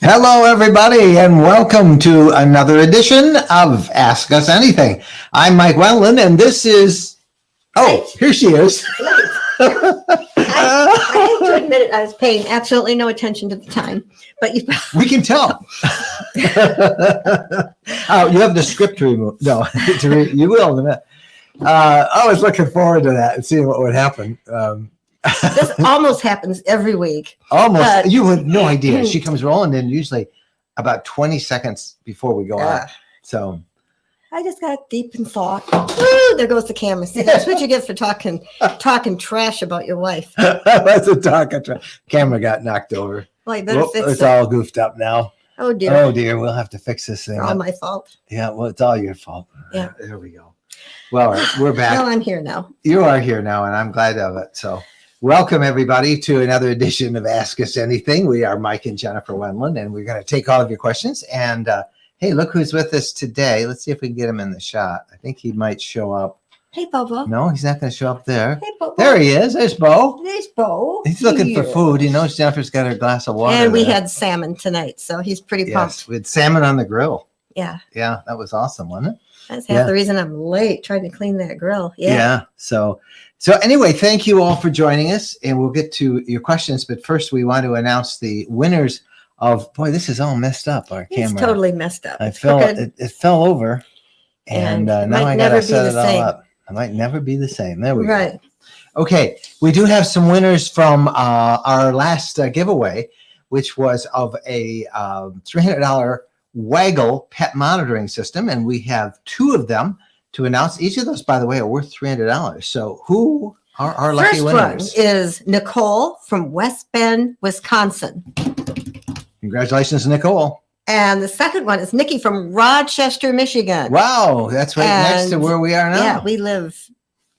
Hello, everybody, and welcome to another edition of Ask Us Anything. I'm Mike Wendland, and this is... Oh, here she is. I have to admit it, I was paying absolutely no attention to the time, but We can tell. Oh, you have the script to remove. No, you will in a minute. I was looking forward to that and seeing what would happen. this almost happens every week. Almost. You have no idea. She comes rolling in usually about 20 seconds before we go on. So I just got deep in thought. Woo, there goes the camera. See, that's what you get for talking trash about your wife. That's a talk. Camera got knocked over. Well, you better fix it. It's all goofed up now. Oh dear. Oh dear. We'll have to fix this thing. It's all my fault. Yeah. Well, it's all your fault. Yeah. There we go. Well, all right, we're back. Well, I'm here now. You are here now, and I'm glad of it. So welcome, everybody, to another edition of Ask Us Anything. We are Mike and Jennifer Wendland, and we're going to take all of your questions. And hey, look who's with us today. Let's see if we can get him in the shot. I think he might show up. Hey, Bobo. No, he's not going to show up there. Hey, Bobo. There he is. There's Bo. There's Bo. He's looking for food. He knows Jennifer's got her glass of water. And we there. had salmon tonight, so he's pretty pumped. Yes, we had salmon on the grill. Yeah. Yeah, that was awesome, wasn't it? That's half the reason I'm late trying to clean that grill. Yeah. So anyway, thank you all for joining us, and we'll get to your questions. But first, we want to announce the winners of. Boy, this is all messed up. Our camera. It's totally messed up. It fell over, and now I gotta set it all up. It might never be the same. There we go. Okay, we do have some winners from our last giveaway, which was of a $300 Waggle pet monitoring system, and we have two of them to announce. Each of those, by the way, are worth $300. So who are our lucky winners? First one is Nicole from West Bend, Wisconsin. Congratulations, Nicole. And the second one is Nikki from Rochester, Michigan. Wow, that's right next to where we are now. Yeah, we live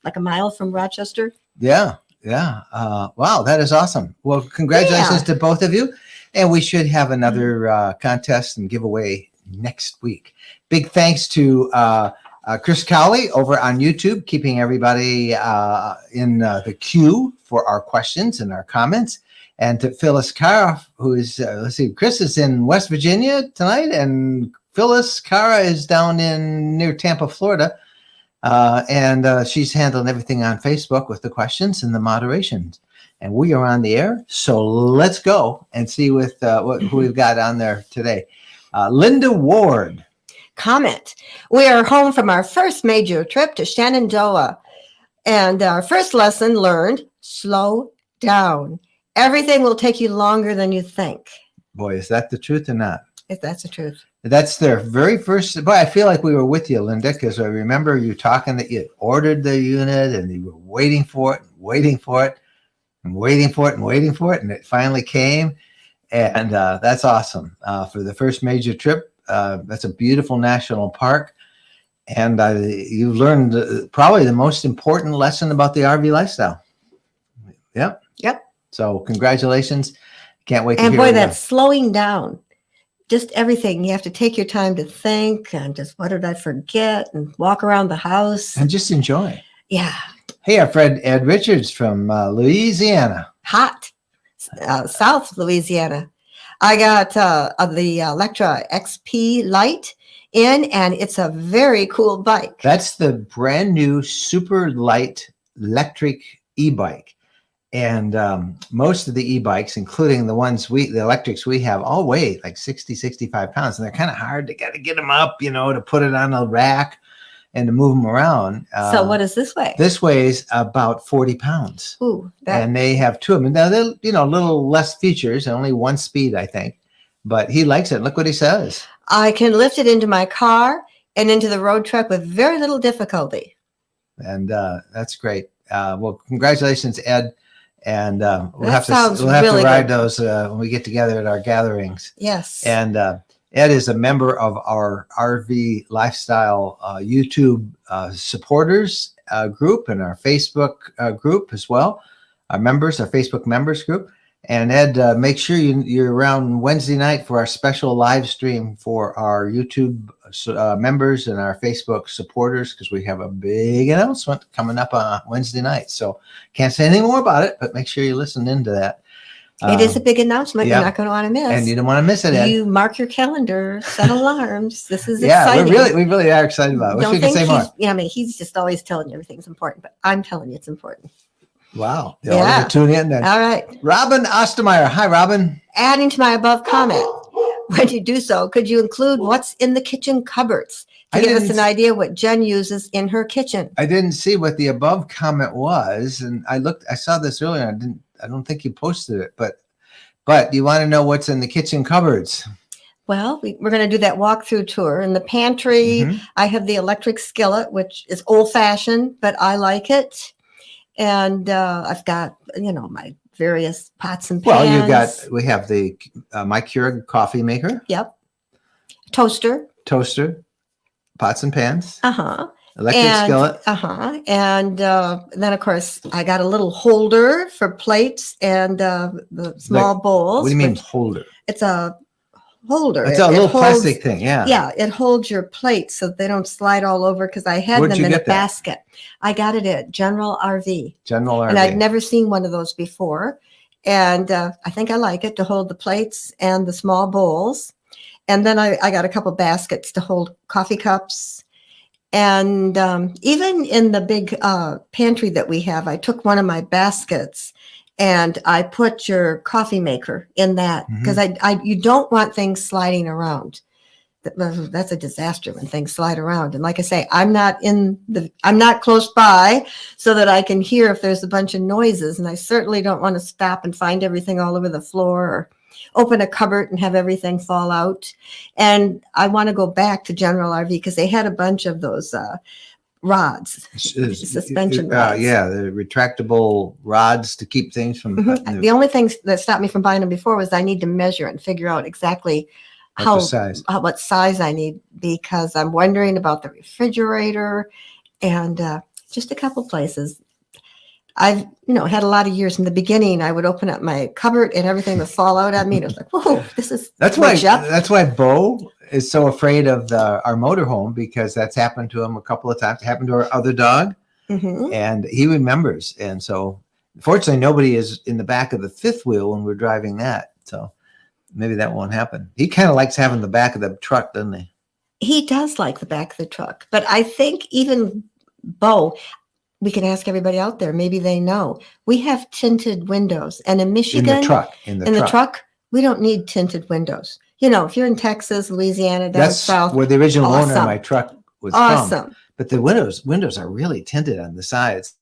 like a mile from Rochester. Yeah. Wow, that is awesome. Well, congratulations to both of you. And we should have another contest and giveaway next week. Big thanks to Chris Cowley over on YouTube, keeping everybody in the queue for our questions and our comments. And to Phyllis Cara, who is, Chris is in West Virginia tonight, and Phyllis Cara is down near Tampa, Florida. And she's handling everything on Facebook with the questions and the moderations. And we are on the air, so let's go and see who we've got on there today. Linda Ward. Comment. We are home from our first major trip to Shenandoah. And our first lesson learned, slow down. Everything will take you longer than you think. Boy, is that the truth or not? If that's the truth. That's their very first. Boy, I feel like we were with you, Linda, because I remember you talking that you ordered the unit and you were waiting for it, and it finally came. And that's awesome. For the first major trip, that's a beautiful national park. And you learned probably the most important lesson about the RV lifestyle. Yep. So congratulations. Can't wait to hear it. And boy, that's slowing down. Just everything. You have to take your time to think and just, what did I forget? And walk around the house. And just enjoy. Yeah. Hey, our friend Ed Richards from Louisiana. Hot. South Louisiana. I got the Electra XP Lite in, and it's a very cool bike. That's the brand new super light electric e-bike. And most of the e-bikes, including the electrics we have, all weigh like 60, 65 pounds. And they're kind of hard to get them up, to put it on a rack and to move them around. So what does this weigh? This weighs about 40 pounds. Ooh, and they have two of them. Now, they're, a little less features, only one speed, I think. But he likes it. Look what he says. I can lift it into my car and into the road truck with very little difficulty. And that's great. Well, congratulations, Ed. And we'll have to ride those when we get together at our gatherings. Yes. And Ed is a member of our RV Lifestyle YouTube supporters group and our Facebook group as well. Our Facebook members group. And Ed, make sure you're around Wednesday night for our special live stream for our YouTube members and our Facebook supporters, because we have a big announcement coming up on Wednesday night. So can't say anything more about it, but make sure you listen into that. It is a big announcement. You're not going to want to miss. And you don't want to miss it, Ed. You mark your calendar, set alarms. This is exciting. We really are excited about it. Wish we could say more. I mean, he's just always telling you everything's important, but I'm telling you it's important. Wow. Yeah. Tune in then. All right. Robin Ostermeyer. Hi, Robin. Adding to my above comment, when you do so, could you include what's in the kitchen cupboards to give us an idea what Jen uses in her kitchen? I didn't see what the above comment was, and I saw this earlier. I don't think you posted it, but you want to know what's in the kitchen cupboards? Well, we're going to do that walkthrough tour. In the pantry, I have the electric skillet, which is old-fashioned, but I like it. And I've got, my various pots and pans. Well, we have the my Keurig coffee maker. Yep. Toaster, pots and pans. Electric skillet. And then, of course, I got a little holder for plates and the small bowls. What do you mean holder? It's a holder. It's a little plastic thing, yeah. Yeah, it holds your plates so they don't slide all over, because I had them in a basket. I got it at General RV. And I'd never seen one of those before. And I think I like it to hold the plates and the small bowls. And then I got a couple baskets to hold coffee cups. And even in the big pantry that we have, I took one of my baskets and I put your coffee maker in that, because you don't want things sliding around. That's a disaster when things slide around. And like I say, I'm not close by so that I can hear if there's a bunch of noises. And I certainly don't want to stop and find everything all over the floor, or open a cupboard and have everything fall out. And I want to go back to General RV because they had a bunch of those rods, suspension rods. Yeah, the retractable rods to keep things from. The only thing that stopped me from buying them before was I need to measure and figure out exactly what size I need, because I'm wondering about the refrigerator and just a couple places. I've had a lot of years. In the beginning, I would open up my cupboard and everything would fall out at me. And it was like, whoa, this is that's why Bo is so afraid of our motorhome, because that's happened to him a couple of times. It happened to our other dog, and he remembers. And so, fortunately, nobody is in the back of the fifth wheel when we're driving that. So maybe that won't happen. He kind of likes having the back of the truck, doesn't he? He does like the back of the truck, but I think even Bo. We can ask everybody out there. Maybe they know. We have tinted windows, and in Michigan, in the truck, we don't need tinted windows. If you're in Texas, Louisiana, down south, that's where the original owner of my truck was from. But the windows are really tinted on the sides.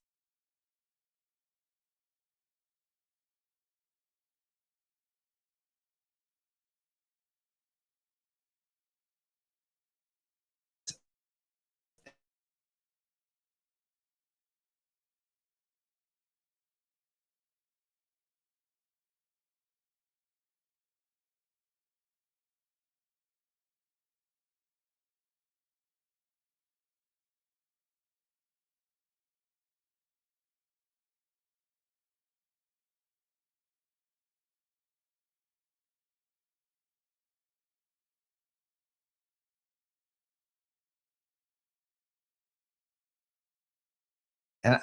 And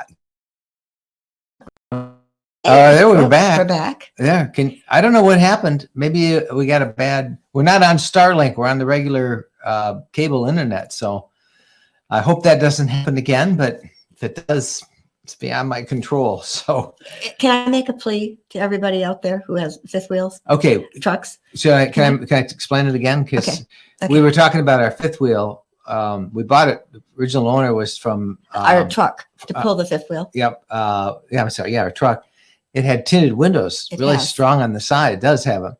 there we're back. We're back. Yeah. I don't know what happened. Maybe we got we're not on Starlink. We're on the regular cable internet. So I hope that doesn't happen again. But if it does, it's beyond my control. So can I make a plea to everybody out there who has fifth wheels? Okay. Trucks. So can I explain it again? Because we were talking about our fifth wheel. We bought it. The original owner was from our truck to pull the fifth wheel. Yep. I'm sorry. Yeah, our truck. It had tinted windows, really strong on the side. It does have them,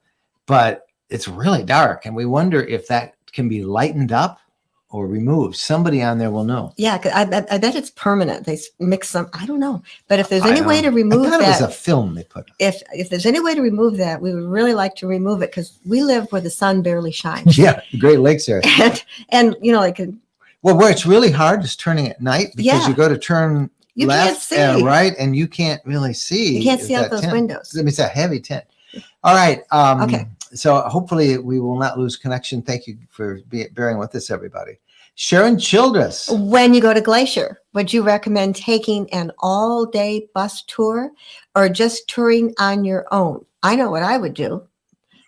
but it's really dark, and we wonder if that can be lightened up or removed. Somebody on there will know. Yeah, 'cause I bet it's permanent. They mix some. I don't know, but if there's any way to remove I thought it was a film they put on. If there's any way to remove that, we would really like to remove it, because we live where the sun barely shines. Yeah, the Great Lakes area. and where it's really hard is turning at night, because you go to turn You can't left see. and right, and you can't really see. You can't see out that those tent. windows. I mean, it's a heavy tent. All right. Okay. So hopefully we will not lose connection. Thank you for bearing with us, everybody. Sharon Childress. When you go to Glacier, would you recommend taking an all-day bus tour or just touring on your own? I know what I would do.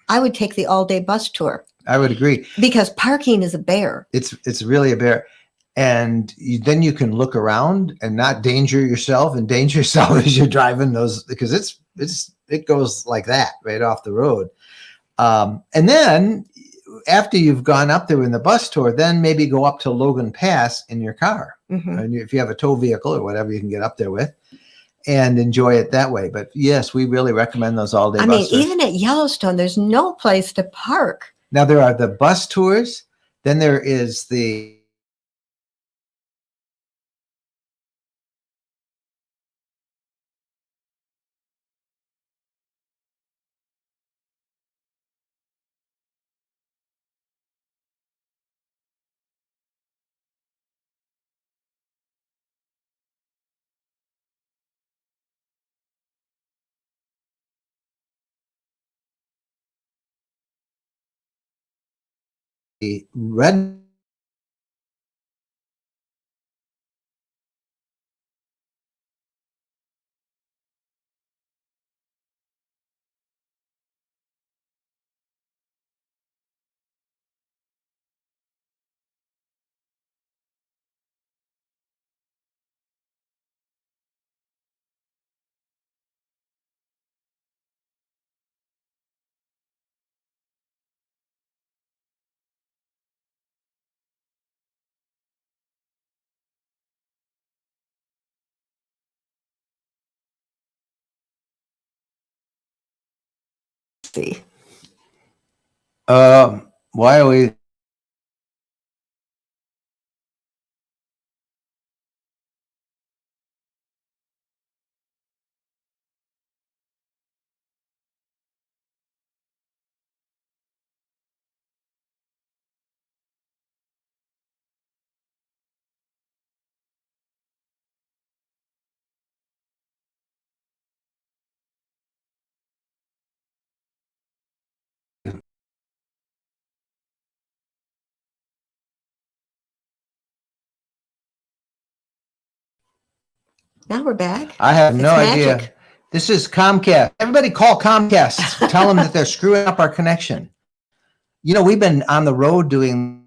I would take the all-day bus tour. I would agree. Because parking is a bear. It's really a bear. And then you can look around and not danger yourself as you're driving those, because it goes like that right off the road. And then after you've gone up there in the bus tour, then maybe go up to Logan Pass in your car. Mm-hmm. And if you have a tow vehicle or whatever, you can get up there with and enjoy it that way. But yes, we really recommend those all-day bus tours. Even at Yellowstone, there's no place to park. Now there are the bus tours. Then there is the red. See. Why are we? Now we're back. I have no idea. Magic. This is Comcast. Everybody call Comcast. Tell them that they're screwing up our connection. You know, we've been on the road doing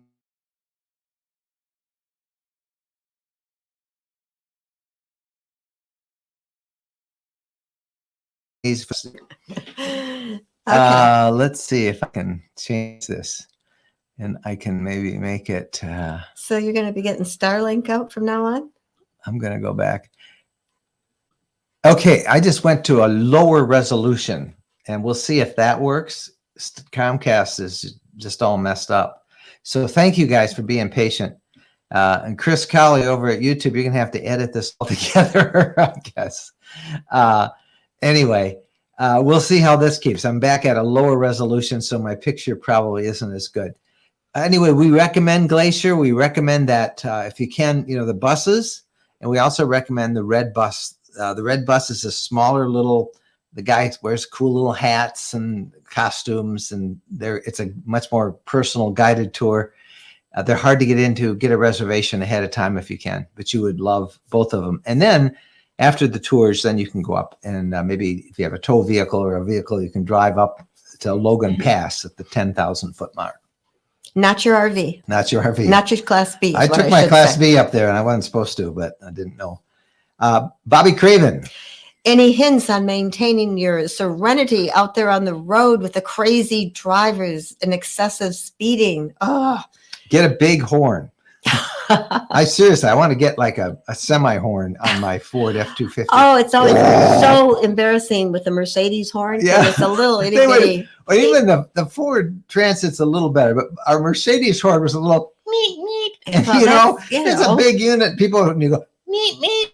these. Okay. Let's see if I can change this, and I can maybe make it. So you're going to be getting Starlink out from now on? I'm going to go back. Okay, I just went to a lower resolution, and we'll see if that works. Comcast is just all messed up. So thank you guys for being patient. And Chris Colley over at YouTube, you're going to have to edit this all together, I guess. Anyway, we'll see how this keeps. I'm back at a lower resolution, so my picture probably isn't as good. Anyway, we recommend Glacier. We recommend that if you can, the buses, and we also recommend the red bus. The red bus is a smaller little, the guy wears cool little hats and costumes, and it's a much more personal guided tour. They're hard to get into. Get a reservation ahead of time if you can, but you would love both of them. And then after the tours, then you can go up and maybe if you have a tow vehicle or a vehicle, you can drive up to Logan Pass at the 10,000 foot mark. Not your RV. Not your RV. Not your Class B. I took my Class B up there and I wasn't supposed to, but I didn't know. Bobby Craven. Any hints on maintaining your serenity out there on the road with the crazy drivers and excessive speeding? Oh, get a big horn. I want to get like a semi horn on my Ford F-250. Oh, it's always so embarrassing with the Mercedes horn. Yeah, it's a little itty bitty. Well, even the Ford Transit's a little better, but our Mercedes horn was a little meet meet. And Well, it's a big unit. People, and you go meet meet.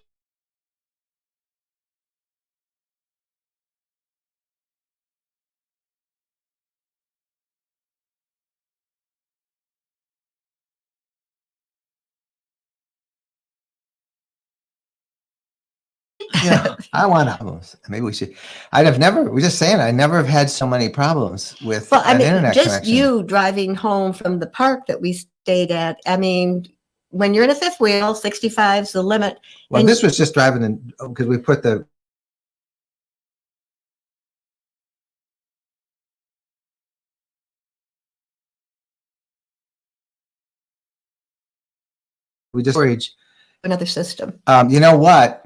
I want problems. Maybe we should. We're just saying, I never have had so many problems with Well, I an mean, internet just connection. you driving home from the park that we stayed at. I mean, when you're in a fifth wheel, 65 is the limit. Well, and this was just driving in because we put we just storage. another system. You know what?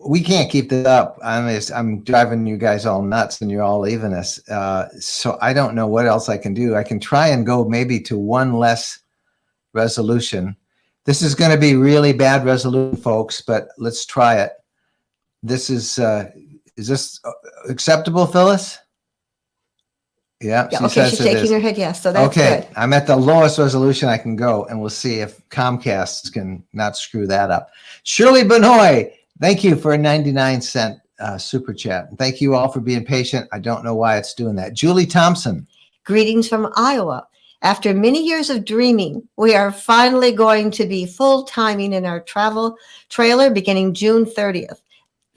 We can't keep this up. I'm driving you guys all nuts, and you're all leaving us. So I don't know what else I can do. I can try and go maybe to one less resolution. This is going to be really bad resolution, folks, but let's try it. This is this acceptable, Phyllis? Yeah, Yeah, she okay, says she's it shaking is. her head yes, so that's Okay, good. I'm at the lowest resolution I can go, and we'll see if Comcast can not screw that up. Shirley Benoit, thank you for a 99-cent super chat. And thank you all for being patient. I don't know why it's doing that. Julie Thompson. Greetings from Iowa. After many years of dreaming, we are finally going to be full-timing in our travel trailer beginning June 30th.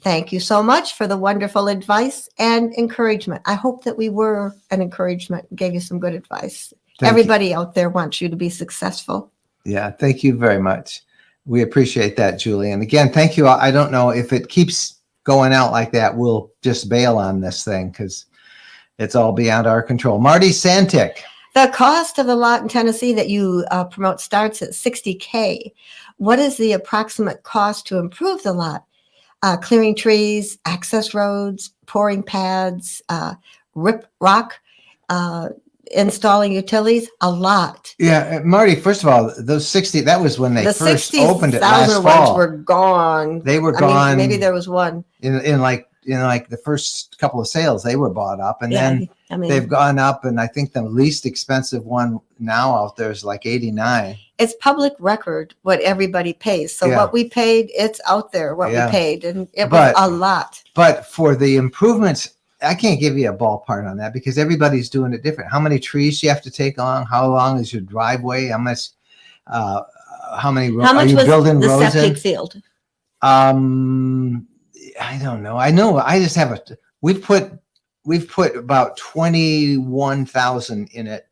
Thank you so much for the wonderful advice and encouragement. I hope that we were an encouragement, gave you some good advice. Everybody out there wants you to be successful. Yeah, thank you very much. We appreciate that, Julie. And again, thank you. I don't know if it keeps going out like that, we'll just bail on this thing because it's all beyond our control. Marty Santic. The cost of the lot in Tennessee that you promote starts at $60K. What is the approximate cost to improve the lot? Clearing trees, access roads, pouring pads, rip rock, installing utilities, a lot. Yeah, Marty, first of all, those 60, that was when they first opened it last fall. Ones were gone. They were gone. I mean, maybe there was one. In like the first couple of sales, they were bought up, and then they've gone up, and I think the least expensive one now out there is like 89. It's public record what everybody pays. So what we paid, it's out there what we paid, and it was a lot. But for the improvements, I can't give you a ballpark on that because everybody's doing it different. How many trees do you have to take on? How long is your driveway? How much? How many? How much are you was building the roads septic in? field? I don't know. I know. I just have we've put about 21,000 in it,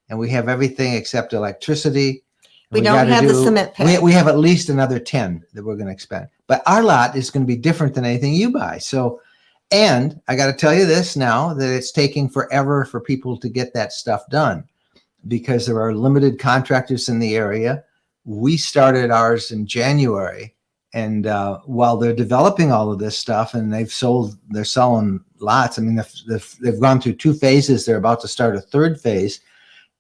and we have everything except electricity. We don't have the cement pad. We have at least another 10 that we're going to expend. But our lot is going to be different than anything you buy. So, and I got to tell you this now that it's taking forever for people to get that stuff done because there are limited contractors in the area. We started ours in January. And while they're developing all of this stuff and they're selling lots. I mean, they've gone through 2 phases. They're about to start a 3rd phase.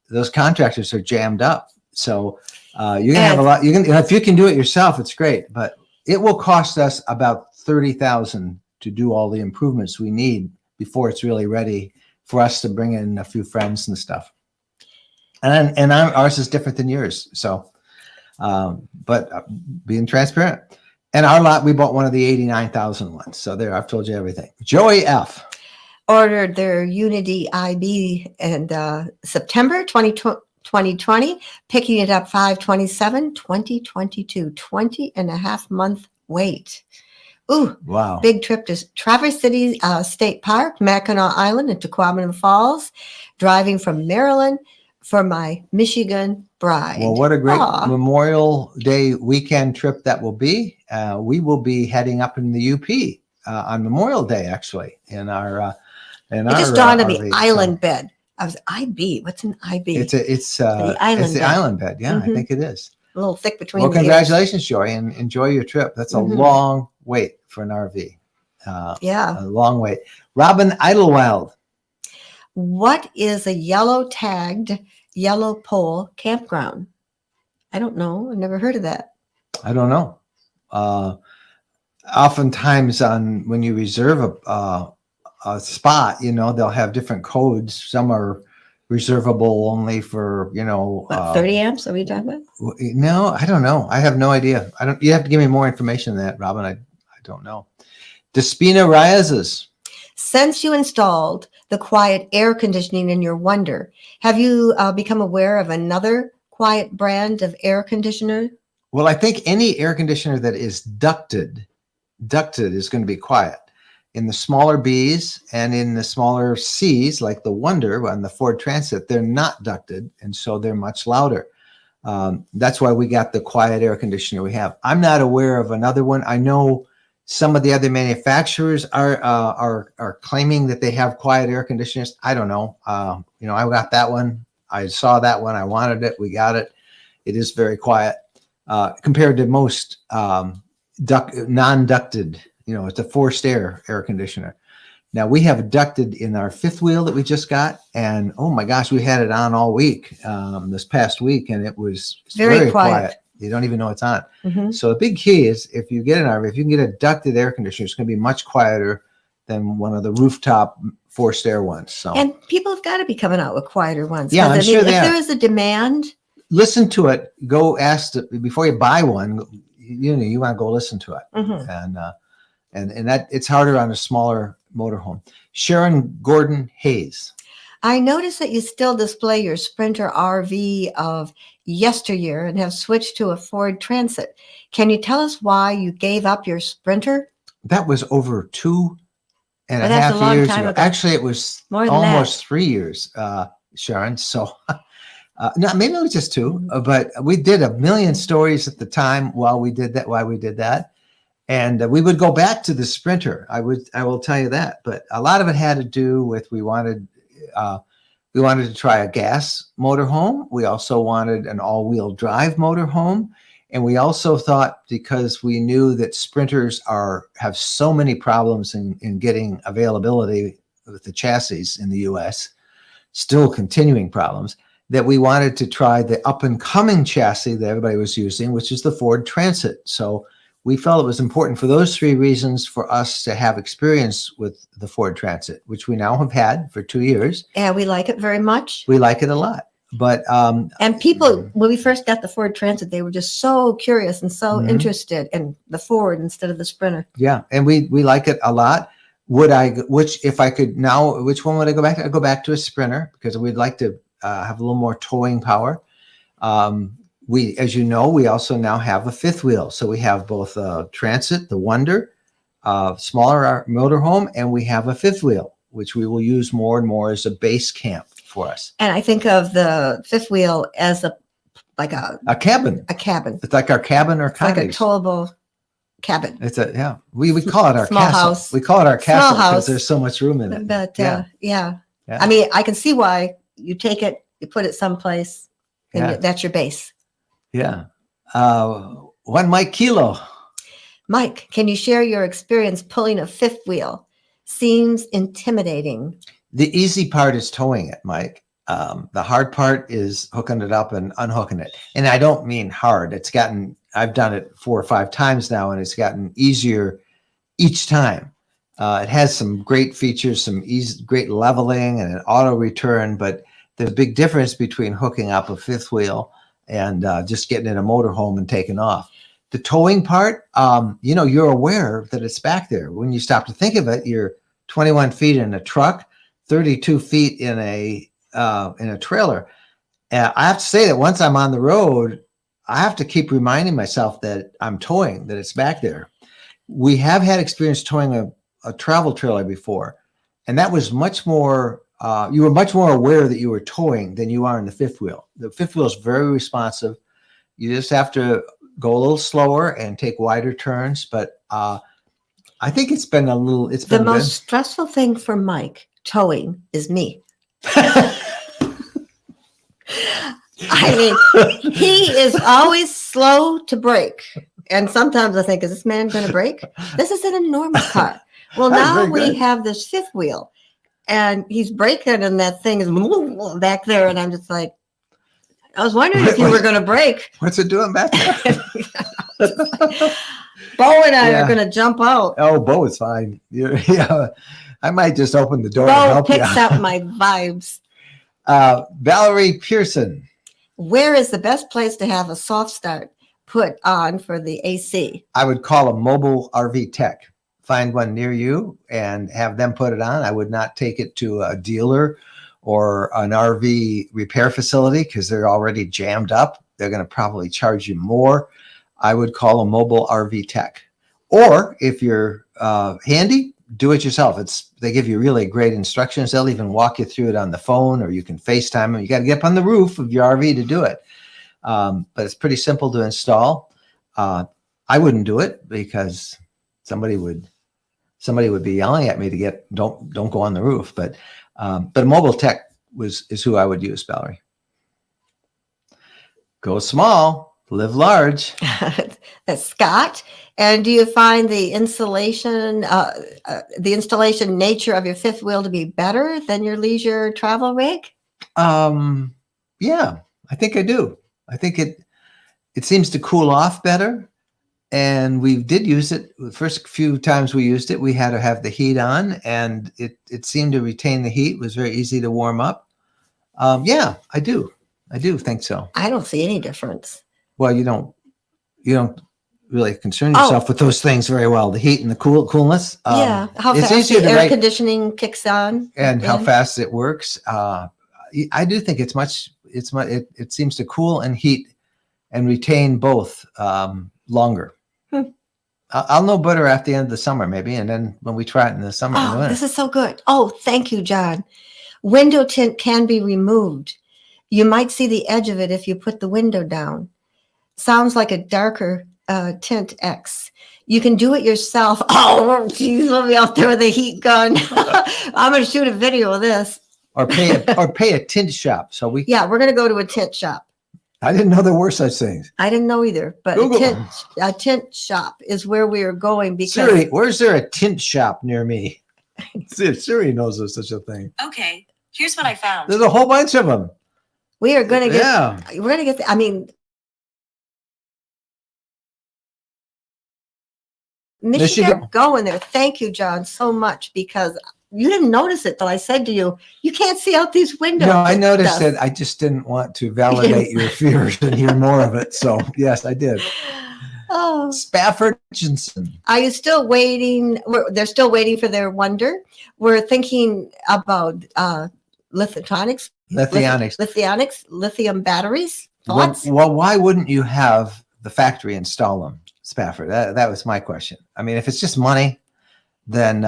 Those contractors are jammed up. So you're gonna have a lot. If you can do it yourself, it's great. But it will cost us about $30,000 to do all the improvements we need before it's really ready for us to bring in a few friends and stuff. And ours is different than yours. So, but being transparent. And our lot, we bought one of the 89,000 ones. So there, I've told you everything. Joey F. ordered their Unity IB in September 2020, picking it up 5/27/2022, 20 and a half month wait. Ooh, wow. Big trip to Traverse City State Park, Mackinac Island, and Tequamanon Falls, driving from Maryland for my Michigan bride. Well, what a great Memorial Day weekend trip that will be. We will be heading up in the UP on Memorial Day, actually, in our it just dawned on me, RV, island bed. I was IB. What's an IB? It's the island bed. Yeah, I think it is. A little thick between. Well, congratulations, Joy, and enjoy your trip. That's a long wait for an RV. A long wait. Robin Idlewild. What is a yellow tagged yellow pole campground? I don't know. I've never heard of that. I don't know. Oftentimes when you reserve a spot, they'll have different codes. Some are reservable only for, 30 amps. Are we talking about? No, I don't know. I have no idea. You have to give me more information than that, Robin. I don't know. Despina Riazes. Since you installed the quiet air conditioning in your Wonder, have you become aware of another quiet brand of air conditioner? Well, I think any air conditioner that is ducted is going to be quiet. In the smaller Bs and in the smaller Cs, like the Wonder on the Ford Transit, they're not ducted, and so they're much louder. That's why we got the quiet air conditioner we have. I'm not aware of another one. I know some of the other manufacturers are claiming that they have quiet air conditioners. I don't know. I got that one. I saw that one. I wanted it. We got it. It is very quiet compared to most non-ducted. It's a forced air conditioner. Now we have ducted in our fifth wheel that we just got, and oh my gosh, we had it on all week this past week, and it was very quiet. You don't even know it's on. Mm-hmm. So the big key is if you get an RV, if you can get a ducted air conditioner, it's going to be much quieter than one of the rooftop forced air ones. So and people have got to be coming out with quieter ones. Yeah, I'm sure if there is a demand, listen to it. Go ask before you buy one. You want to go listen to it, mm-hmm. And that it's harder on a smaller motorhome. Sharon Gordon Hayes. I noticed that you still display your Sprinter RV of yesteryear and have switched to a Ford Transit. Can you tell us why you gave up your Sprinter? That was over 2.5 years ago. Actually, it was almost 3 years, Sharon. So no, maybe it was just 2, but we did a million stories at the time while we did that. And we would go back to the Sprinter. I will tell you that. But a lot of it had to do with we wanted to try a gas motorhome. We also wanted an all-wheel drive motorhome. And we also thought, because we knew that Sprinters have so many problems in getting availability with the chassis in the U.S., still continuing problems, that we wanted to try the up-and-coming chassis that everybody was using, which is the Ford Transit. So we felt it was important for those 3 reasons for us to have experience with the Ford Transit, which we now have had for 2 years. And we like it very much. We like it a lot. But and people, when we first got the Ford Transit, they were just so curious and so mm-hmm. interested in the Ford instead of the Sprinter. Yeah, and we like it a lot. Which one would I go back to? I'd go back to a Sprinter because we'd like to have a little more towing power. As you know, we also now have a fifth wheel. So we have both a Transit, the Wonder, smaller motorhome, and we have a fifth wheel, which we will use more and more as a base camp for us. And I think of the fifth wheel as a cabin. A cabin. It's like our cabin or cottage. Like a towable cabin. It's we call it our small castle. House. We call it our castle because there's so much room in it. But yeah. I mean, I can see why you take it, you put it someplace, and that's your base. Yeah. One Mike Kilo. Mike, can you share your experience pulling a fifth wheel? Seems intimidating. The easy part is towing it, Mike. The hard part is hooking it up and unhooking it. And I don't mean hard. I've done it 4 or 5 times now, and it's gotten easier each time. It has some great features, some great leveling and an auto return, but there's a big difference between hooking up a fifth wheel and just getting in a motorhome and taking off. The towing part, you're aware that it's back there. When you stop to think of it, you're 21 feet in a truck, 32 feet in a trailer. And I have to say that once I'm on the road, I have to keep reminding myself that I'm towing, that it's back there. We have had experience towing a travel trailer before, and that was much more, you were much more aware that you were towing than you are in the fifth wheel. The fifth wheel is very responsive. You just have to go a little slower and take wider turns. But I think it's been the most stressful thing for Mike towing is me. I mean, he is always slow to brake. And sometimes I think, is this man going to brake? This is an enormous car. Well, now we have this fifth wheel, and he's braking, and that thing is back there. And I'm just like, I was wondering if you were going to brake. What's it doing back there? Bo and I are going to jump out. Oh, Bo is fine. Yeah, I might just open the door Bo and help you. picks out my vibes. Valerie Pearson. Where is the best place to have a soft start put on for the AC? I would call a mobile RV tech. Find one near you and have them put it on. I would not take it to a dealer or an RV repair facility because they're already jammed up. They're going to probably charge you more. I would call a mobile RV tech. Or if you're handy, do it yourself. They give you really great instructions. They'll even walk you through it on the phone, or you can FaceTime them. You got to get up on the roof of your RV to do it. But it's pretty simple to install. I wouldn't do it because somebody would be yelling at me to don't go on the roof. But a mobile tech is who I would use, Valerie. Go small, live large. That's Scott. And do you find the installation nature of your fifth wheel to be better than your leisure travel rig? Yeah, I think I do. I think it seems to cool off better. And we did use it. The first few times we used it, we had to have the heat on, and it seemed to retain the heat. It was very easy to warm up. Yeah, I do think so. I don't see any difference. Well, you don't really concern yourself with those things very well. The heat and the coolness. Yeah, how it's fast easier the to air conditioning kicks on, and how fast it works. I do think it seems to cool and heat and retain both longer. I'll know better at the end of the summer, maybe, and then when we try it in the summer. Oh, this is so good. Oh, thank you, John. Window tint can be removed. You might see the edge of it if you put the window down. Sounds like a darker tint X. You can do it yourself. Oh, geez, let me out there with a heat gun. I'm going to shoot a video of this. Or pay a tint shop. So we're going to go to a tint shop. I didn't know there were such things. I didn't know either, but a tint shop is where we are going. Because Siri, where's there a tint shop near me? See if Siri knows there's such a thing. Okay, here's what I found. There's a whole bunch of them. We are going to get. Yeah. We're going to get. I mean, Michigan, going there. Thank you, John, so much, because you didn't notice it till I said to you, you can't see out these windows. No, I noticed it. I just didn't want to validate your fears and hear more of it. So yes, I did. Oh, Spafford Hutchinson. Are you still waiting? They're still waiting for their wonder. We're thinking about lithium batteries. Thoughts? Well, why wouldn't you have the factory install them, Spafford? That was my question. I mean, if it's just money, then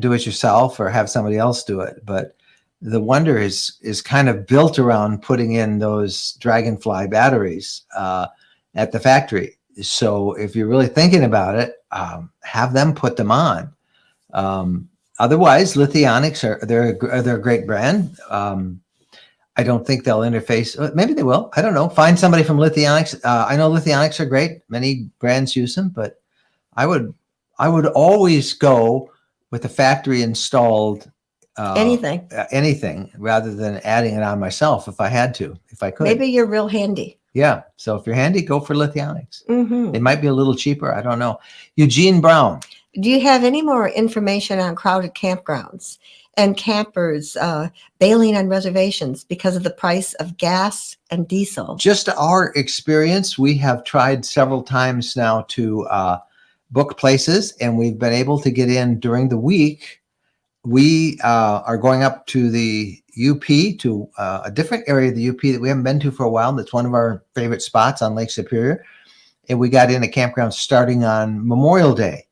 do it yourself or have somebody else do it. But the wonder is kind of built around putting in those Dragonfly batteries at the factory. So if you're really thinking about it, have them put them on. Otherwise, Lithionics they're a great brand. I don't think they'll interface. Maybe they will. I don't know. Find somebody from Lithionics. I know Lithionics are great. Many brands use them, but I would always go with the factory installed anything rather than adding it on myself if I could. Maybe you're real handy. Yeah. So if you're handy, go for Lithionics. Mm-hmm. It might be a little cheaper. I don't know. Eugene Brown. Do you have any more information on crowded campgrounds and campers bailing on reservations because of the price of gas and diesel? Just our experience. We have tried several times now to book places, and we've been able to get in during the week. We are going up to the UP, to a different area of the UP that we haven't been to for a while. That's one of our favorite spots on Lake Superior. And we got in a campground starting on Memorial Day,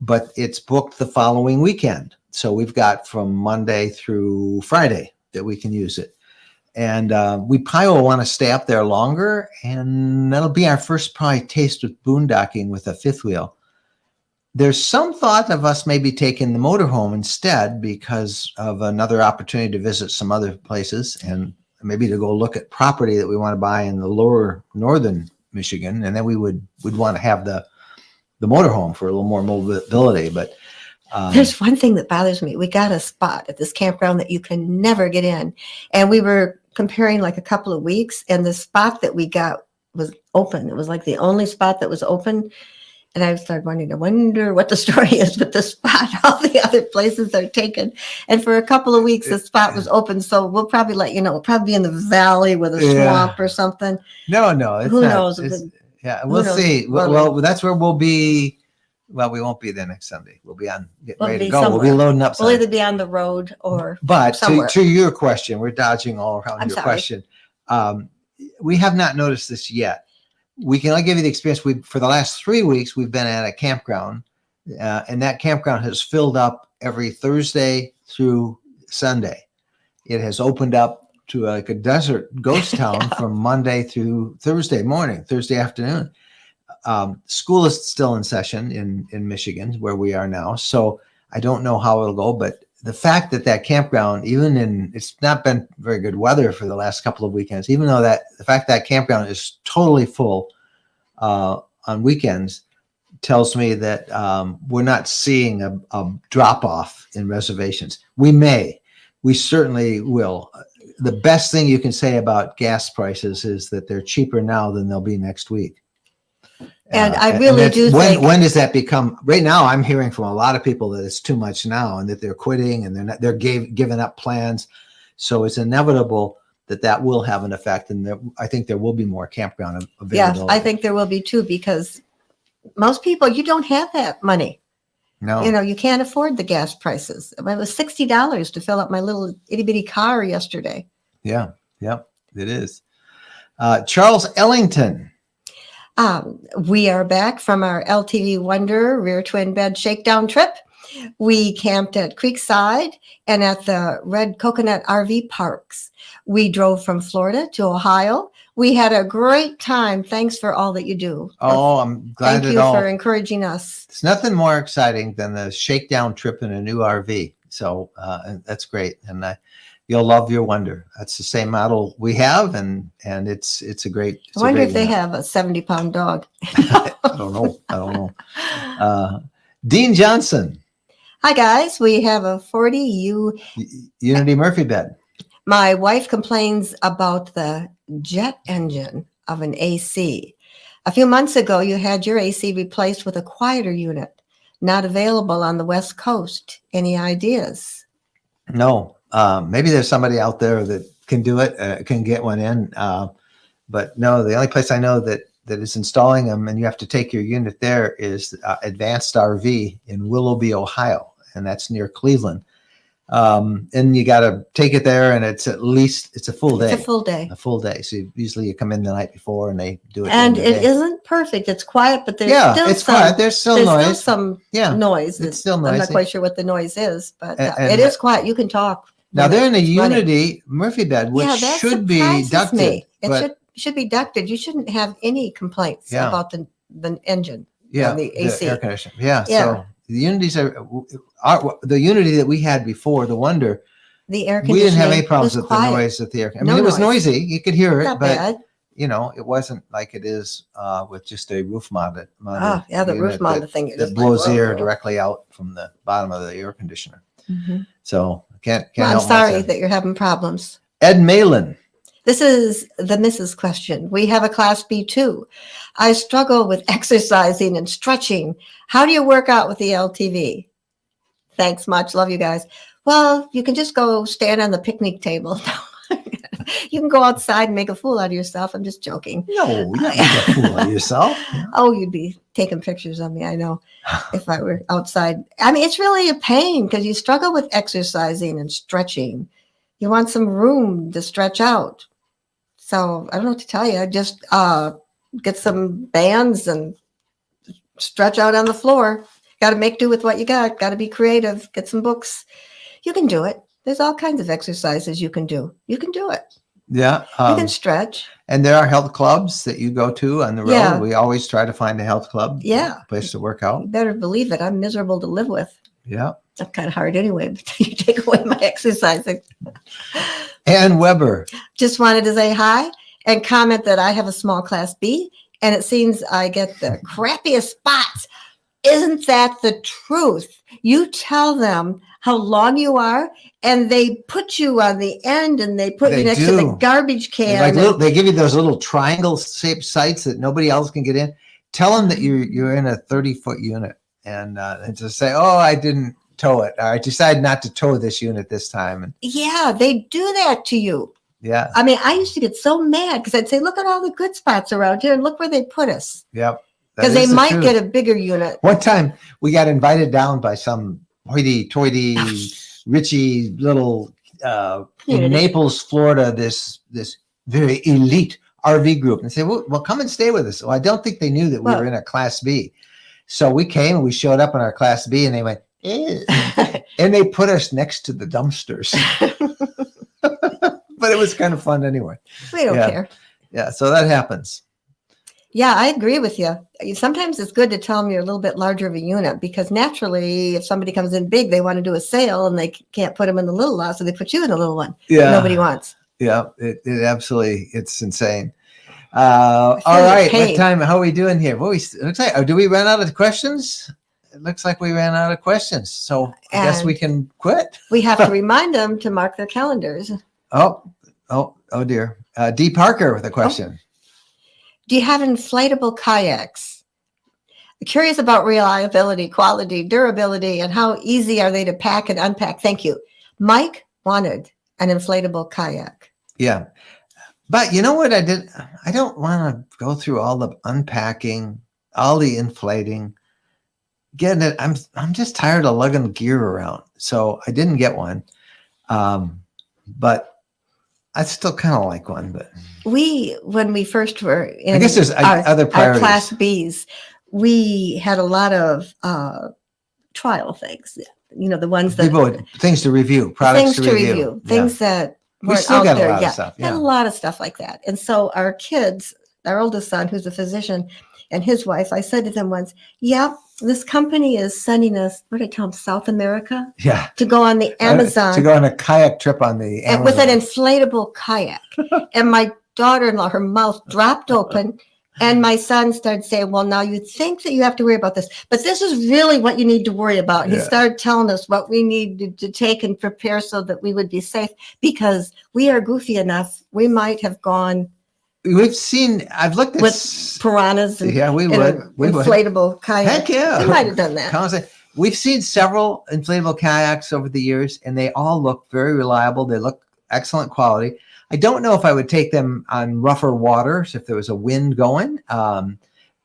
but it's booked the following weekend. So we've got from Monday through Friday that we can use it. And we probably will want to stay up there longer, and that'll be our first probably taste with boondocking with a fifth wheel. There's some thought of us maybe taking the motorhome instead because of another opportunity to visit some other places and maybe to go look at property that we want to buy in the lower northern Michigan, and then we would want to have the motorhome for a little more mobility. But there's one thing that bothers me. We got a spot at this campground that you can never get in, and we were comparing like a couple of weeks, and the spot that we got was open. It was like the only spot that was open. And I started wondering, I wonder what the story is with the spot. All the other places are taken. And for a couple of weeks, the spot was open. So we'll probably let you know. We'll probably be in the valley with a swamp or something. No. Who knows? We'll see. Well, that's where we'll be. Well, we won't be there next Sunday. We'll be getting ready to go. Somewhere. We'll be loading up. We'll either be on the road or But somewhere. To your question, we're dodging all around your question. We have not noticed this yet. we can only give you the experience. For the last 3 weeks, we've been at a campground, and that campground has filled up every Thursday through Sunday. It has opened up to like a desert ghost town from Monday through Thursday morning, Thursday afternoon. School is still in session in Michigan, where we are now. So I don't know how it'll go, but the fact that campground, it's not been very good weather for the last couple of weekends, even though the fact that campground is totally full on weekends tells me that we're not seeing a drop off in reservations. We certainly will. The best thing you can say about gas prices is that they're cheaper now than they'll be next week. And I really do think, when does that become? Right now, I'm hearing from a lot of people that it's too much now, and that they're quitting, and they're giving up plans. So it's inevitable that will have an effect, and I think there will be more campground availability. yeah, I think there will be too, because most people, you don't have that money. No, You can't afford the gas prices. It was $60 to fill up my little itty bitty car yesterday. Yeah, it is. Charles Ellington. We are back from our LTV Wonder rear twin bed shakedown trip. We camped at Creekside and at the Red Coconut RV parks. We drove from Florida to Ohio. We had a great time. Thanks for all that you do. Oh, I'm glad Thank you for encouraging us. It's nothing more exciting than the shakedown trip in a new RV. So that's great. And you'll love your Wonder. That's the same model we have, and it's a great. I wonder if they have a 70-pound dog. I don't know. Dean Johnson. Hi guys, we have a 40U Unity Murphy bed. My wife complains about the jet engine of an AC. A few months ago, you had your AC replaced with a quieter unit, not available on the West Coast. Any ideas? No. Maybe there's somebody out there that can do it, can get one in. But no, the only place I know that is installing them, and you have to take your unit there, is Advanced RV in Willoughby, Ohio. And that's near Cleveland. And you got to take it there, and it's a full day. It's a full day. A full day. So usually you come in the night before, and they do it. And it isn't perfect. It's quiet, but there's still quiet. There's still noise. Noise. It's still noisy. I'm not quite sure what the noise is, but it is quiet. You can talk. Now they're in a Unity Murphy bed, which should be ducted. It should be ducted. You shouldn't have any complaints about the engine. Yeah, the AC. The air conditioner. Yeah. So the Unities the Unity that we had before, the Wonder. The air conditioning. We didn't have any problems with the noise at the air. I mean, it was noisy. You could hear it, not but bad. It wasn't like it is with just a roof mounted. The roof mounted thing that blows air directly out from the bottom of the air conditioner. Mm-hmm. So can't. I'm sorry that you're having problems. Ed Malin. This is the Mrs. question. We have a Class B too. I struggle with exercising and stretching. How do you work out with the LTV? Thanks much. Love you guys. Well, you can just go stand on the picnic table. You can go outside and make a fool out of yourself. I'm just joking. No, you're not making a fool out of yourself. Oh, you'd be taking pictures of me. I know, if I were outside. I mean, it's really a pain because you struggle with exercising and stretching. You want some room to stretch out. So I don't know what to tell you. Just get some bands and stretch out on the floor. Got to make do with what you got. Got to be creative. Get some books. You can do it. There's all kinds of exercises you can do. You can do it. Yeah. You can stretch. And there are health clubs that you go to on the road. Yeah. We always try to find a health club. Yeah. A place to work out. You better believe it. I'm miserable to live with. Yeah. That's kind of hard anyway. But you take away my exercising. Ann Weber. Just wanted to say hi and comment that I have a small Class B, and it seems I get the crappiest spots. Isn't that the truth? You tell them how long you are, and they put you on the end, and they put you next to the garbage can. They give you those little triangle-shaped sites that nobody else can get in. Tell them that you're in a 30-foot unit, and just say, "Oh, I didn't tow it. I decided not to tow this unit this time." And yeah, they do that to you. Yeah. I mean, I used to get so mad because I'd say, "Look at all the good spots around here, and look where they put us." Yep. Because they might get a bigger unit. One time we got invited down by some hoity-toity, Richie little in Naples, Florida. This very elite RV group and say, well, come and stay with us. Well, I don't think they knew that we were in a Class B. So we came and we showed up in our Class B and they went, ew. And they put us next to the dumpsters. But it was kind of fun anyway. We don't care. Yeah, so that happens. Yeah, I agree with you. Sometimes it's good to tell them you're a little bit larger of a unit because naturally, if somebody comes in big, they want to do a sale and they can't put them in the little lot, so they put you in the little one. Yeah, nobody wants. Yeah, it absolutely, it's insane. All right, what time? How are we doing here? What it looks like? Do we run out of questions? It looks like we ran out of questions, so I guess we can quit. We have to remind them to mark their calendars. Oh dear. D. Parker with a question. Do you have inflatable kayaks? Curious about reliability, quality, durability, and how easy are they to pack and unpack? Thank you. Mike wanted an inflatable kayak. Yeah. But you know what I did? I don't want to go through all the unpacking, all the inflating, getting it. I'm just tired of lugging gear around. So I didn't get one. But I still kind of like one, but when we first were in, I guess there's other priorities. Our Class Bs, we had a lot of trial things. The ones that things to review, products to review, things that weren't out there. A lot of stuff. Had a lot of stuff like that. And so our kids, our oldest son, who's a physician, and his wife, I said to them once, "Yep, this company is sending us, what did I tell them, South America? Yeah. To go on the Amazon. To go on a kayak trip on the Amazon. With an inflatable kayak." And my daughter-in-law, her mouth dropped open. And my son started saying, "Well, now you think that you have to worry about this, but this is really what you need to worry about." And he started telling us what we needed to take and prepare so that we would be safe, because we are goofy enough. We might have gone. I've looked at with piranhas and we would. Inflatable kayak. Heck yeah. We might have done that. We've seen several inflatable kayaks over the years, and they all look very reliable. They look excellent quality. I don't know if I would take them on rougher waters if there was a wind going,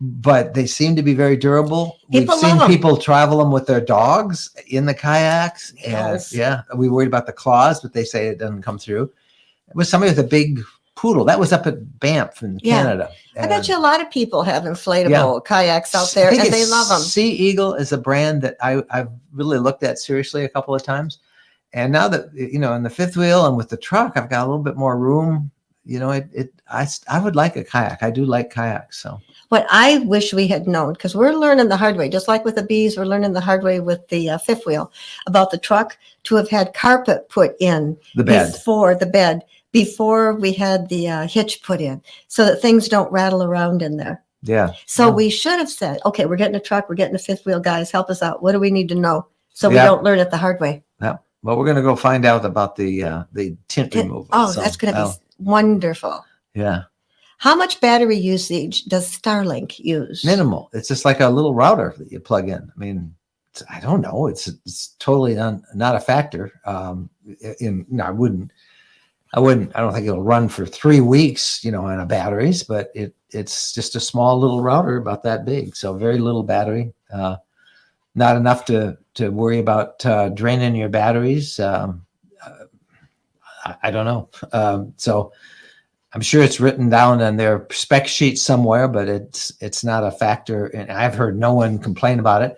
but they seem to be very durable. We've seen people travel them with their dogs in the kayaks. Yes. And we worried about the claws, but they say it doesn't come through. It was somebody with a big poodle. That was up at Banff in Canada. I bet you a lot of people have inflatable kayaks out there, and they love them. Sea Eagle is a brand that I've really looked at seriously a couple of times. And now that, in the fifth wheel and with the truck, I've got a little bit more room. I would like a kayak. I do like kayaks. So what I wish we had known, because we're learning the hard way, just like with the bees, we're learning the hard way with the fifth wheel about the truck, to have had carpet put in before we had the hitch put in, so that things don't rattle around in there. Yeah. So we should have said, okay, we're getting a truck, we're getting a fifth wheel, guys, help us out. What do we need to know so we don't learn it the hard way? Yeah. Well, we're going to go find out about the tint removal. Oh, so that's going to be wonderful. Yeah. How much battery usage does Starlink use? Minimal. It's just like a little router that you plug in. I mean, I don't know. It's totally not a factor. I don't think it'll run for 3 weeks, on a batteries, but it's just a small little router about that big. So very little battery. Not enough to worry about draining your batteries. I don't know. So I'm sure it's written down on their spec sheet somewhere, but it's not a factor. And I've heard no one complain about it.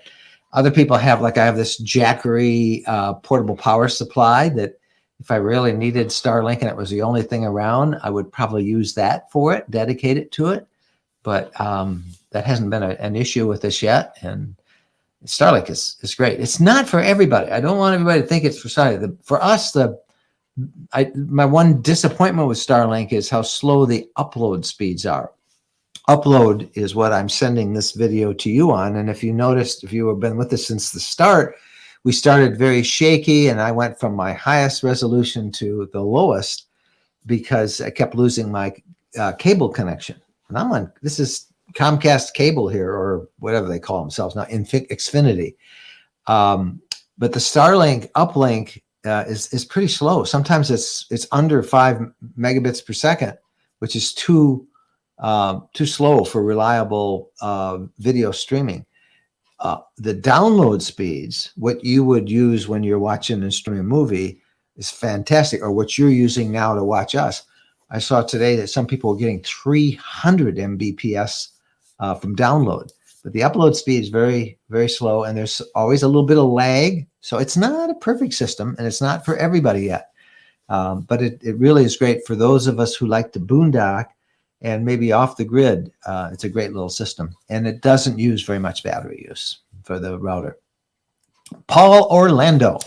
Other people have, I have this Jackery portable power supply that if I really needed Starlink and it was the only thing around, I would probably use that for it, dedicate it to it. But that hasn't been an issue with this yet. And Starlink is great. It's not for everybody. I don't want everybody to think it's for Starlink. For us, my one disappointment with Starlink is how slow the upload speeds are. Upload is what I'm sending this video to you on. And if you noticed, if you have been with us since the start, we started very shaky, and I went from my highest resolution to the lowest because I kept losing my cable connection. And I'm on, this is Comcast cable here, or whatever they call themselves now, Xfinity. But the Starlink uplink is pretty slow. Sometimes it's under 5 megabits per second, which is too slow for reliable video streaming. The download speeds, what you would use when you're watching and streaming a movie, is fantastic, or what you're using now to watch us, I saw today that some people were getting 300 Mbps from download, but the upload speed is very, very slow, and there's always a little bit of lag. So it's not a perfect system, and it's not for everybody yet. But it really is great for those of us who like to boondock and maybe off the grid. It's a great little system, and it doesn't use very much battery use for the router. Paul Orlando.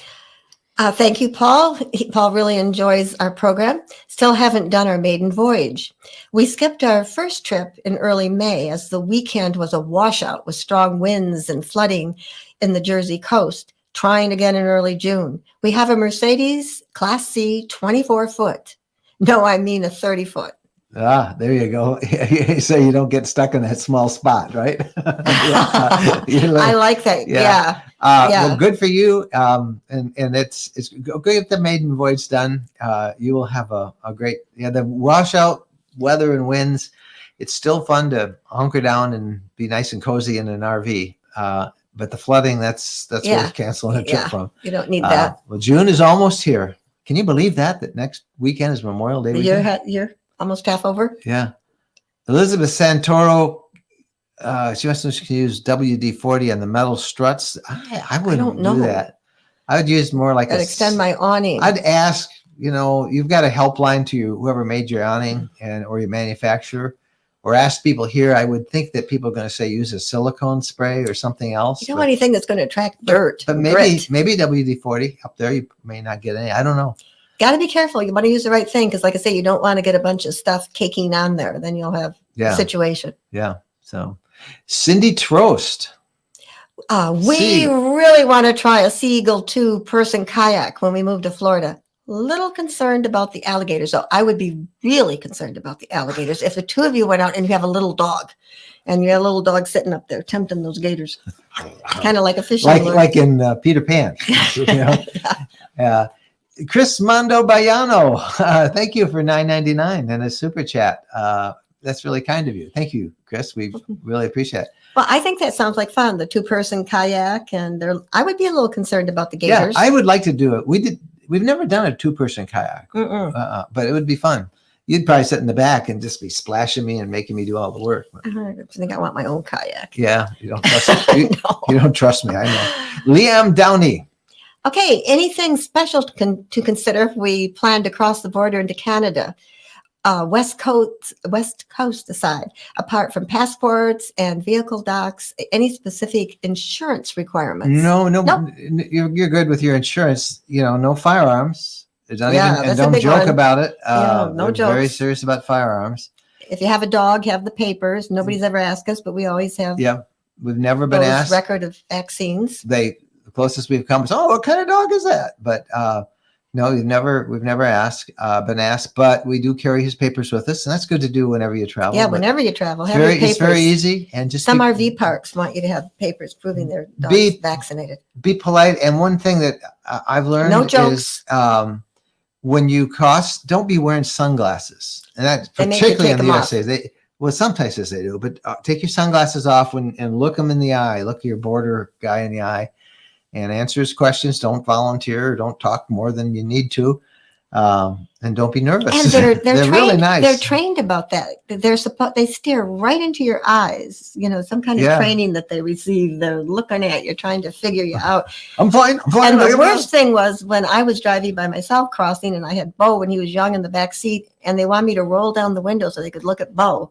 Thank you, Paul. Paul really enjoys our program. Still haven't done our maiden voyage. We skipped our first trip in early May as the weekend was a washout with strong winds and flooding in the Jersey coast. Trying again in early June. We have a Mercedes Class C 24-foot. No, I mean a 30-foot. There you go. So you don't get stuck in that small spot, right? I like that. Yeah. Well, good for you. And it's go get the maiden voyage done. You will have a great, the washout weather and winds. It's still fun to hunker down and be nice and cozy in an RV. But the flooding, that's worth canceling a trip from. You don't need that. Well, June is almost here. Can you believe that next weekend is Memorial Day weekend? You're almost half over. Yeah. Elizabeth Santoro, she wants to know if she can use WD-40 on the metal struts. I wouldn't do that. I would use more like I'd extend my awning. I'd ask, you've got a helpline to whoever made your awning or your manufacturer, or ask people here. I would think that people are going to say use a silicone spray or something else. You don't want anything that's going to attract dirt. But maybe WD-40 up there, you may not get any. I don't know. Got to be careful. You want to use the right thing because, like I say, you don't want to get a bunch of stuff caking on there. Then you'll have a situation. Yeah. So, Cindy Trost. We really want to try a Sea Eagle 2-person kayak when we move to Florida. Little concerned about the alligators. So I would be really concerned about the alligators if the two of you went out and you have a little dog, and you have a little dog sitting up there tempting those gators, kind of like a fishing lure. Like in Peter Pan. Chris Mondo Bayano, thank you for $9.99 and a super chat. That's really kind of you. Thank you, Chris. We really appreciate it. Well, I think that sounds like fun. The 2-person kayak, and I would be a little concerned about the gators. Yeah, I would like to do it. We've never done a 2-person kayak, but it would be fun. You'd probably sit in the back and just be splashing me and making me do all the work. I think I want my own kayak. Yeah, you don't trust me. You don't trust me. I know. Liam Downey. Okay, anything special to consider if we plan to cross the border into Canada? West Coast aside, apart from passports and vehicle docs, any specific insurance requirements? No. You're good with your insurance. No firearms. Don't joke about it. No jokes. Very serious about firearms. If you have a dog, have the papers. Nobody's ever asked us, but we always have. Yeah, we've never been asked. Record of vaccines. The closest we've come is, what kind of dog is that? But no, we've never been asked, but we do carry his papers with us, and that's good to do whenever you travel. Yeah, whenever you travel, have your papers. It's very easy, and just some RV parks want you to have papers proving their dogs vaccinated. Be polite, and one thing that I've learned is when you cross, don't be wearing sunglasses, and that's particularly in the USA. Some places they do, but take your sunglasses off and look them in the eye. Look your border guy in the eye. And answer his questions. Don't volunteer. Or don't talk more than you need to, and don't be nervous. And they're trained, really nice. They're trained about that. They stare right into your eyes. Some kind of training that they receive. They're looking at you, trying to figure you out. I'm fine. And the worst thing was when I was driving by myself crossing, and I had Bo when he was young in the back seat, and they wanted me to roll down the window so they could look at Bo.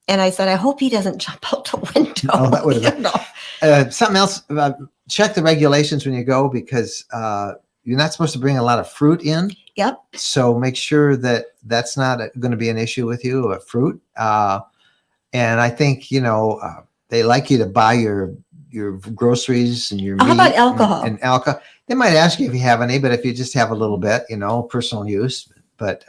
And I said, I hope he doesn't jump out the window. Oh, that would have been. Something else. Check the regulations when you go, because you're not supposed to bring a lot of fruit in. Yep. So make sure that that's not going to be an issue with you, fruit. And I think, they like you to buy your groceries and your meat. How about alcohol? And alcohol. They might ask you if you have any, but if you just have a little bit, personal use. But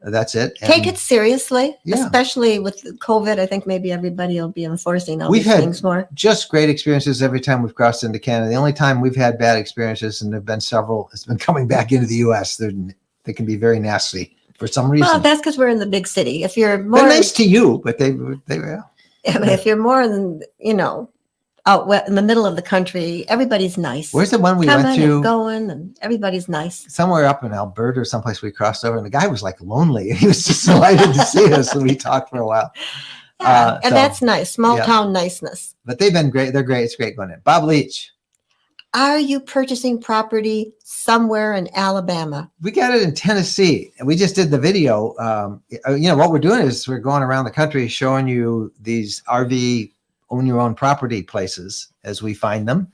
that's it. Take it seriously, especially with COVID. I think maybe everybody will be enforcing all these things more. Just great experiences every time we've crossed into Canada. The only time we've had bad experiences, and there have been several, it's been coming back into the U.S. They can be very nasty for some reason. Well, that's because we're in the big city. If you're more nice to you, but they if you're more than out in the middle of the country. Everybody's nice. Where's the one we Coming went and to? going, and everybody's nice. Somewhere up in Alberta or someplace we crossed over, and the guy was like lonely. He was just delighted to see us, and we talked for a while. Yeah, and so, that's nice. Small yeah. town niceness. But they've been great. They're great. It's great going in. Bob Leach. Are you purchasing property somewhere in Alabama? We got it in Tennessee, and we just did the video. What we're doing is we're going around the country showing you these RV own your own property places as we find them,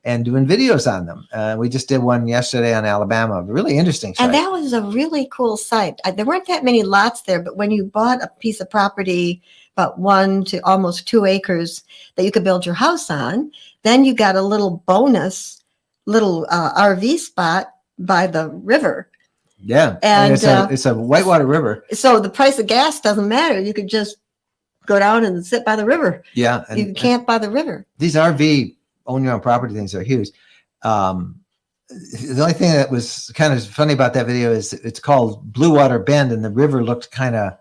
and doing videos on them. We just did one yesterday on Alabama. Really interesting site. And that was a really cool site. There weren't that many lots there, but when you bought a piece of property about 1 to almost 2 acres that you could build your house on, then you got a little bonus, little RV spot by the river. Yeah, and it's a whitewater river. So the price of gas doesn't matter. You could just go down and sit by the river. Yeah, you can camp by the river. These RV own your own property things are huge. The only thing that was kind of funny about that video is it's called Blue Water Bend, and the river looked kind of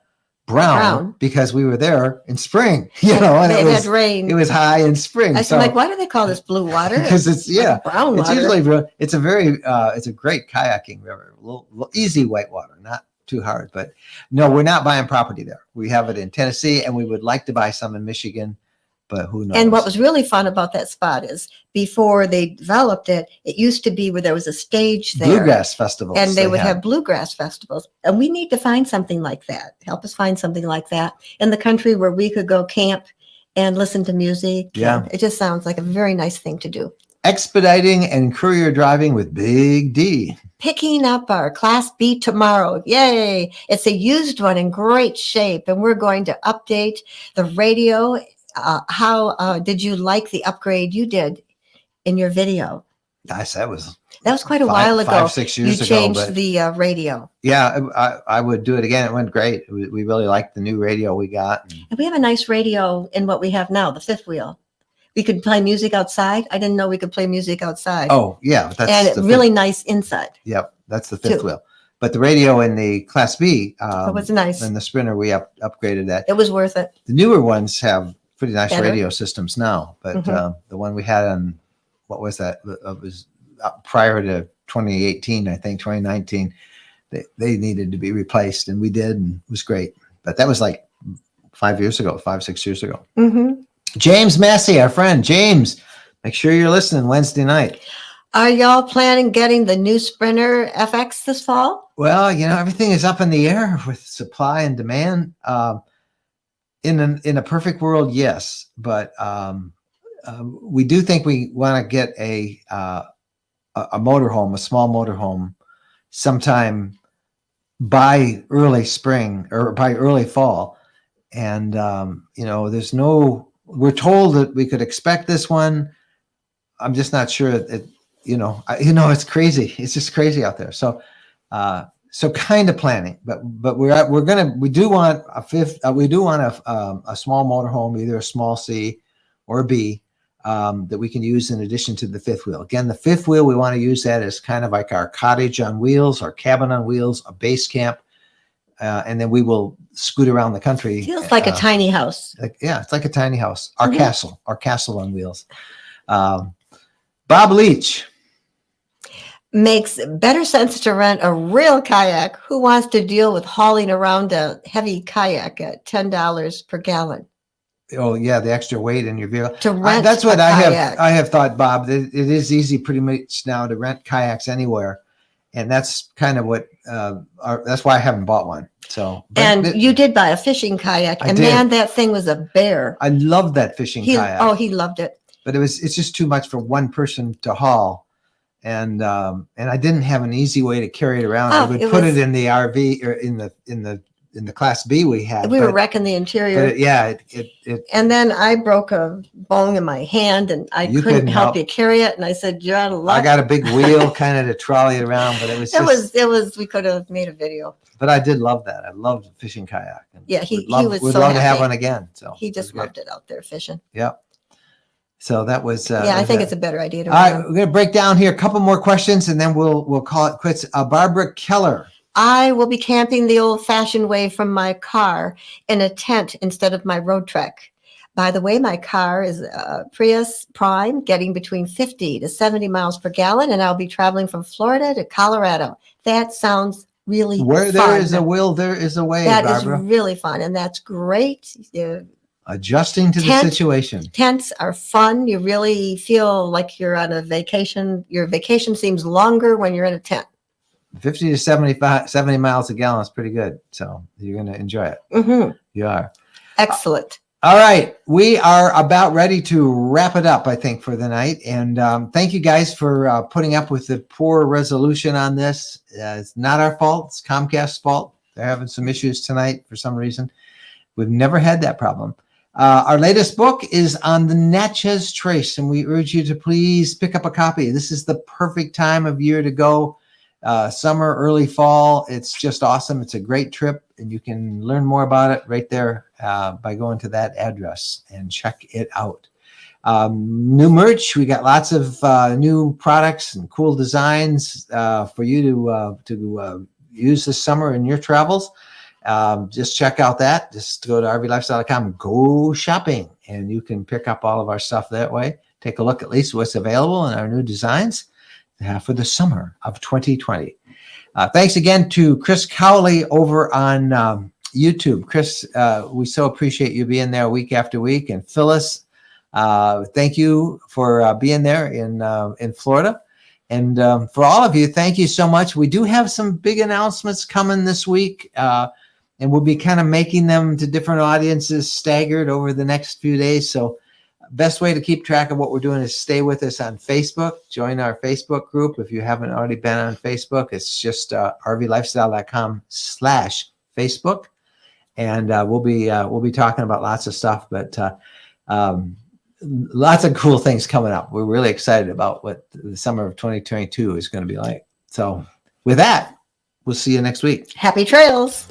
brown because we were there in spring, and it had rain. It was high in spring. I said, why do they call this blue water? Because it's brown water. It's usually it's a great kayaking river, a little easy whitewater, not too hard. But no, we're not buying property there. We have it in Tennessee, and we would like to buy some in Michigan, but who knows? And what was really fun about that spot is before they developed it, it used to be where there was a stage there. Bluegrass festivals. And they would have bluegrass festivals. And we need to find something like that. Help us find something like that in the country where we could go camp and listen to music. Yeah. It just sounds like a very nice thing to do. Expediting and courier driving with Big D. Picking up our Class B tomorrow. Yay. It's a used one in great shape. And we're going to update the radio. How did you like the upgrade you did in your video? Gosh, that was quite a while ago. 5-6 years you ago. changed the radio. Yeah, I would do it again. It went great. We really liked the new radio we got. And we have a nice radio in what we have now, the fifth wheel. We could play music outside. I didn't know we could play music outside. Oh, yeah. That's really nice inside. Yep, that's the fifth wheel. But the radio in the Class B, it was nice. And the Sprinter, we upgraded that. It was worth it. The newer ones have pretty nice Better. radio systems now, but the one we had on, what was that? It was prior to 2018, I think 2019. They needed to be replaced, and we did, and it was great. But that was like 5 years ago, 5-6 years ago. Mm-hmm. James Massey, our friend James, make sure you're listening Wednesday night. Are y'all planning getting the new Sprinter FX this fall? Well, everything is up in the air with supply and demand. In a perfect world, yes, but we do think we want to get a motorhome, a small motorhome, sometime by early spring or by early fall. And we're told that we could expect this one. I'm just not sure. It's crazy. It's just crazy out there. So kind of planning, but we do want a small motorhome, either a small C or a B, that we can use in addition to the fifth wheel. Again, the fifth wheel, we want to use that as kind of like our cottage on wheels, our cabin on wheels, a base camp. And then we will scoot around the country. Feels like a tiny house. It's like a tiny house. Our castle on wheels. Bob Leach. Makes better sense to rent a real kayak. Who wants to deal with hauling around a heavy kayak at $10 per gallon? Oh yeah, the extra weight in your vehicle. To rent that's what kayak. I have thought, Bob. That it is easy pretty much now to rent kayaks anywhere, and that's kind of what. That's why I haven't bought one. So. You did buy a fishing kayak, and man, that thing was a bear. I loved that fishing kayak. Oh, he loved it. But it's just too much for one person to haul. And I didn't have an easy way to carry it around. I would put it in the RV or in the Class B we had. We were wrecking the interior. It and then I broke a bone in my hand, and I couldn't help you carry it. And I said, "You're out of luck." I got a big wheel kind of to trolley it around, but it was. It was. We could have made a video. But I did love that. I loved fishing kayak. Yeah, he was. We'd so love happy to have one again. So he just loved it out there fishing. Yep. So that was. I think it's a better idea. All right, we're going to break down here a couple more questions, and then we'll call it quits. Barbara Keller. I will be camping the old-fashioned way from my car in a tent instead of my road trek. By the way, my car is a Prius Prime, getting between 50 to 70 miles per gallon, and I'll be traveling from Florida to Colorado. That sounds really Where fun. there is a will, there is a way, That is Barbara. really fun, and that's great. Adjusting to the situation. Tents are fun. You really feel like you're on a vacation. Your vacation seems longer when you're in a tent. 50 to 70 miles a gallon is pretty good. So you're going to enjoy it. Mm-hmm. You are. Excellent. All right. We are about ready to wrap it up, I think, for the night. And thank you guys for putting up with the poor resolution on this. It's not our fault. It's Comcast's fault. They're having some issues tonight for some reason. We've never had that problem. Our latest book is on the Natchez Trace, and we urge you to please pick up a copy. This is the perfect time of year to go. Summer, early fall. It's just awesome. It's a great trip, and you can learn more about it right there by going to that address and check it out. New merch. We got lots of new products and cool designs for you to use this summer in your travels. Just check out that. Just go to rvlifestyle.com, go shopping, and you can pick up all of our stuff that way. Take a look at least what's available in our new designs for the summer of 2020. Thanks again to Chris Cowley over on YouTube. Chris, we so appreciate you being there week after week. And Phyllis, thank you for being there in Florida. And for all of you, thank you so much. We do have some big announcements coming this week, and we'll be kind of making them to different audiences staggered over the next few days. So best way to keep track of what we're doing is stay with us on Facebook. Join our Facebook group. If you haven't already been on Facebook, it's just rvlifestyle.com/Facebook. And we'll be talking about lots of stuff, but lots of cool things coming up. We're really excited about what the summer of 2022 is going to be like. So with that, we'll see you next week. Happy trails.